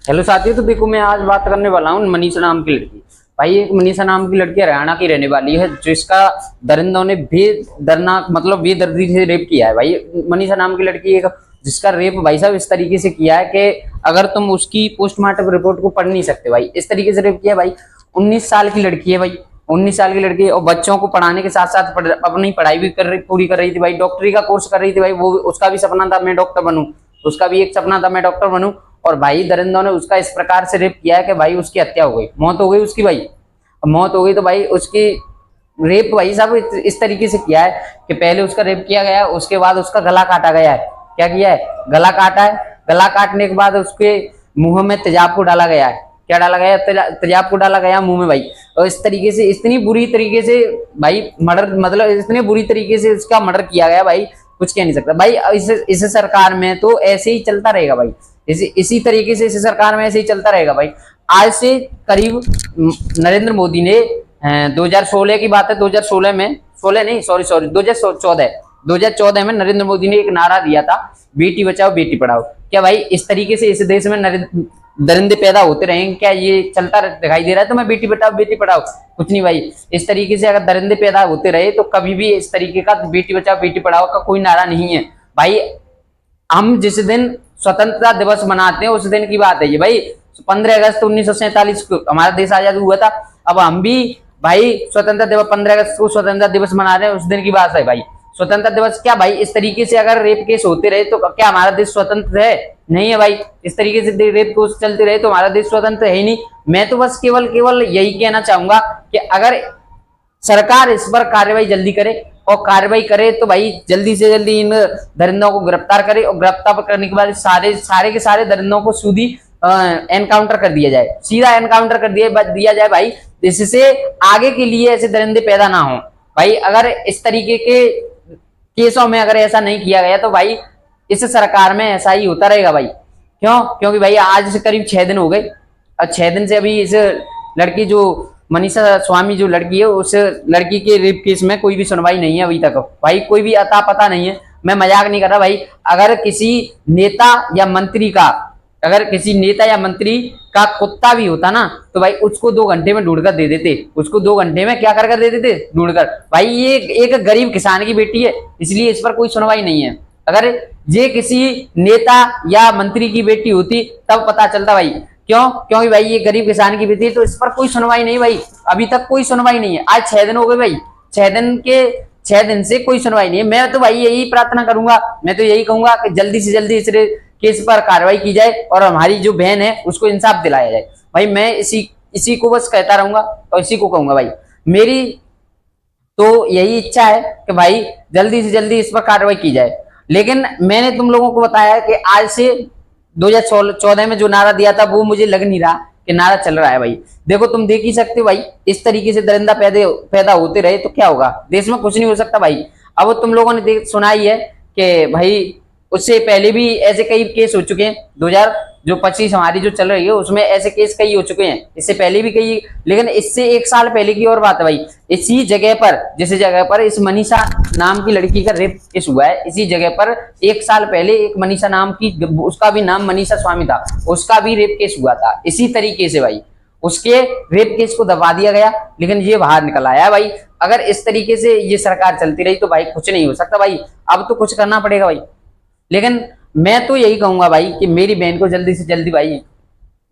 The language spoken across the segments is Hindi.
हेलो साथियों, तो देखो मैं आज बात करने वाला हूँ मनीषा नाम की लड़की। भाई एक मनीषा नाम की लड़की हरियाणा की रहने वाली है, जिसका दरिंदों ने बेदर्दनाक मतलब बेदर्दी से रेप किया है। भाई मनीषा नाम की लड़की एक जिसका रेप भाई साहब इस तरीके से किया है कि अगर तुम उसकी पोस्टमार्टम रिपोर्ट को पढ़ नहीं सकते। भाई इस तरीके से रेप किया है। भाई 19 साल की लड़की है, भाई 19 साल की लड़की है, और बच्चों को पढ़ाने के साथ साथ अपनी पढ़ाई भी पूरी कर रही थी। भाई डॉक्टरी का कोर्स कर रही थी। भाई वो उसका भी सपना था मैं डॉक्टर बनूं, उसका भी एक सपना था मैं डॉक्टर बनूं। और भाई दरिंदों ने उसका इस प्रकार से रेप किया है कि भाई उसकी हत्या हो गई, मौत हो गई उसकी। भाई मौत हो गई तो भाई उसकी रेप भाई साहब इस तरीके से किया है कि पहले उसका रेप किया गया, उसके बाद उसका गला काटा गया है। क्या किया है? गला काटा है। गला काटने के बाद उसके मुंह में तेजाब को डाला गया है। क्या डाला गया? तेजाब को डाला गया मुंह में भाई। और इस तरीके से इतनी बुरी तरीके से भाई मर्डर, मतलब इतने बुरी तरीके से उसका मर्डर किया गया भाई, कुछ कह नहीं सकता भाई। इस सरकार में तो ऐसे ही चलता रहेगा भाई, इसी तरीके से इस सरकार में ऐसे ही चलता रहेगा भाई। आज से करीब नरेंद्र मोदी ने 2016 की बात है, 2016 में 16 नहीं सॉरी 2014 में नरेंद्र मोदी ने एक नारा दिया था, बेटी बचाओ बेटी पढ़ाओ। क्या भाई इस तरीके से इस देश में दरिंदे पैदा होते रहेंगे? क्या ये चलता दिखाई दे रहा है तुम्हें? बेटी बचाओ बेटी पढ़ाओ, कुछ नहीं भाई। इस तरीके से अगर दरिंदे पैदा होते रहे तो कभी भी इस तरीके का बेटी बचाओ बेटी पढ़ाओ का कोई नारा नहीं है भाई। हम जिस दिन स्वतंत्रता दिवस मनाते हैं उस दिन की बात है ये भाई। 15 अगस्त 1947 को हमारा देश आजाद हुआ था। अब हम भी भाई स्वतंत्रता दिवस 15 अगस्त को स्वतंत्रता दिवस मना रहे हैं, उस दिन की बात है भाई। स्वतंत्रता दिवस क्या भाई इस तरीके से अगर रेप केस होते रहे तो क्या हमारा देश स्वतंत्र है? नहीं है भाई। इस तरीके से रेप केस चलते रहे तो हमारा देश स्वतंत्र है ही नहीं। मैं तो बस केवल यही कहना चाहूंगा कि अगर सरकार इस पर कार्रवाई जल्दी करे, और कार्रवाई करे तो भाई जल्दी से जल्दी इन दरिंदों को गिरफ्तार करे, और गिरफ्तार करने के बाद सारे के सारे दरिंदों को सीधी एनकाउंटर कर दिया जाए, सीधा एनकाउंटर कर दिया जाए भाई, जिससे आगे के लिए ऐसे दरिंदे पैदा ना हो भाई। अगर इस तरीके के केसों में अगर ऐसा नहीं किया गया तो भाई इस सरकार में ऐसा ही होता रहेगा भाई। क्यों? क्योंकि भाई आज से करीब 6 दिन हो गए, और 6 दिन से अभी इस लड़की जो मनीषा स्वामी जो लड़की है, उस लड़की के रेप केस में कोई भी सुनवाई नहीं है अभी तक भाई। कोई भी अता पता नहीं है। मैं मजाक नहीं कर रहा भाई। अगर किसी नेता या मंत्री का कुत्ता भी होता ना तो भाई उसको 2 घंटे में ढूंढकर दे देते। उसको 2 घंटे में क्या कर दे देते? ढूंढकर। भाई ये एक गरीब किसान की बेटी है, इसलिए इस पर कोई सुनवाई नहीं है। अगर ये किसी नेता या मंत्री की बेटी होती तब पता चलता भाई। क्यों? क्योंकि भाई ये गरीब किसान की बेटी है, तो इस पर कोई सुनवाई नहीं भाई। अभी तक कोई सुनवाई नहीं है। आज 6 दिन हो गए भाई, 6 दिन से कोई सुनवाई नहीं है। मैं तो भाई यही प्रार्थना करूंगा, मैं तो यही कहूंगा कि जल्दी से जल्दी इस केस पर कार्रवाई की जाए और हमारी जो बहन है उसको इंसाफ दिलाया जाए भाई। मैं इसी को बस कहता रहूंगा और इसी को कहूंगा भाई। मेरी तो यही इच्छा है कि भाई जल्दी से जल्दी इस पर कार्रवाई की जाए। लेकिन मैंने तुम लोगों को बताया कि आज से 2014 में जो नारा दिया था वो मुझे लग नहीं रहा कि नारा चल रहा है भाई। देखो तुम देख ही सकते हो भाई, इस तरीके से दरिंदा पैदा होते रहे तो क्या होगा? देश में कुछ नहीं हो सकता भाई। अब तुम लोगों ने सुना ही है कि भाई उससे पहले भी ऐसे कई केस हो चुके हैं। 2025 हमारी जो चल रही है उसमें ऐसे केस कई हो चुके हैं, इससे पहले भी कई। लेकिन इससे 1 साल पहले की और बात है भाई। इसी जगह पर, जिस जगह पर इस मनीषा नाम की लड़की का रेप केस हुआ है, इसी जगह पर 1 साल पहले एक मनीषा नाम की, उसका भी नाम मनीषा स्वामी था, उसका भी रेप केस हुआ था इसी तरीके से भाई। उसके रेप केस को दबा दिया गया, लेकिन ये बाहर निकल आया भाई। अगर इस तरीके से ये सरकार चलती रही तो भाई कुछ नहीं हो सकता भाई। अब तो कुछ करना पड़ेगा भाई। लेकिन मैं तो यही कहूंगा भाई कि मेरी बहन को जल्दी से जल्दी भाई,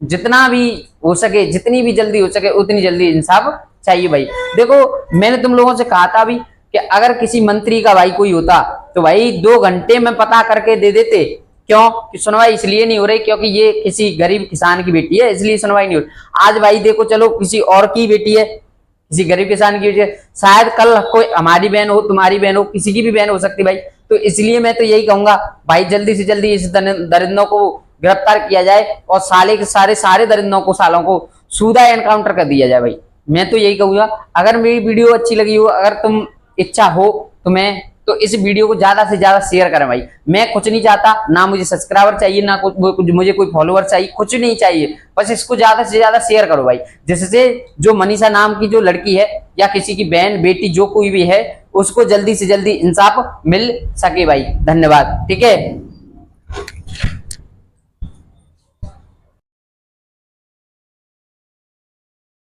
जितना भी हो सके, जितनी भी जल्दी हो सके उतनी जल्दी इंसाफ चाहिए भाई। देखो मैंने तुम लोगों से कहा था अभी कि अगर किसी मंत्री का भाई कोई होता तो भाई 2 घंटे में पता करके दे देते। क्यों? कि सुनवाई इसलिए नहीं हो रही क्योंकि ये किसी गरीब किसान की बेटी है, इसलिए सुनवाई नहीं हो रही। आज भाई देखो, चलो किसी और की बेटी है, किसी गरीब किसान की बेटी है, शायद कल कोई हमारी बहन हो, तुम्हारी बहन हो, किसी की भी बहन हो सकती भाई। तो इसलिए मैं तो यही कहूंगा भाई जल्दी से जल्दी इस दरिंदों को गिरफ्तार किया जाए और साले के सारे दरिंदों को, सालों को सीधा एनकाउंटर कर दिया जाए भाई। मैं तो यही कहूंगा। अगर मेरी वीडियो अच्छी लगी हो, अगर तुम इच्छा हो तो इस वीडियो को ज्यादा से ज्यादा शेयर करें भाई। मैं कुछ नहीं चाहता, ना मुझे सब्सक्राइबर चाहिए, ना मुझे कोई फॉलोअर चाहिए, कुछ नहीं चाहिए। बस इसको ज्यादा से ज्यादा शेयर करो भाई, जिससे जो मनीषा नाम की जो लड़की है या किसी की बहन बेटी जो कोई भी है उसको जल्दी से जल्दी इंसाफ मिल सके भाई। धन्यवाद। ठीक है।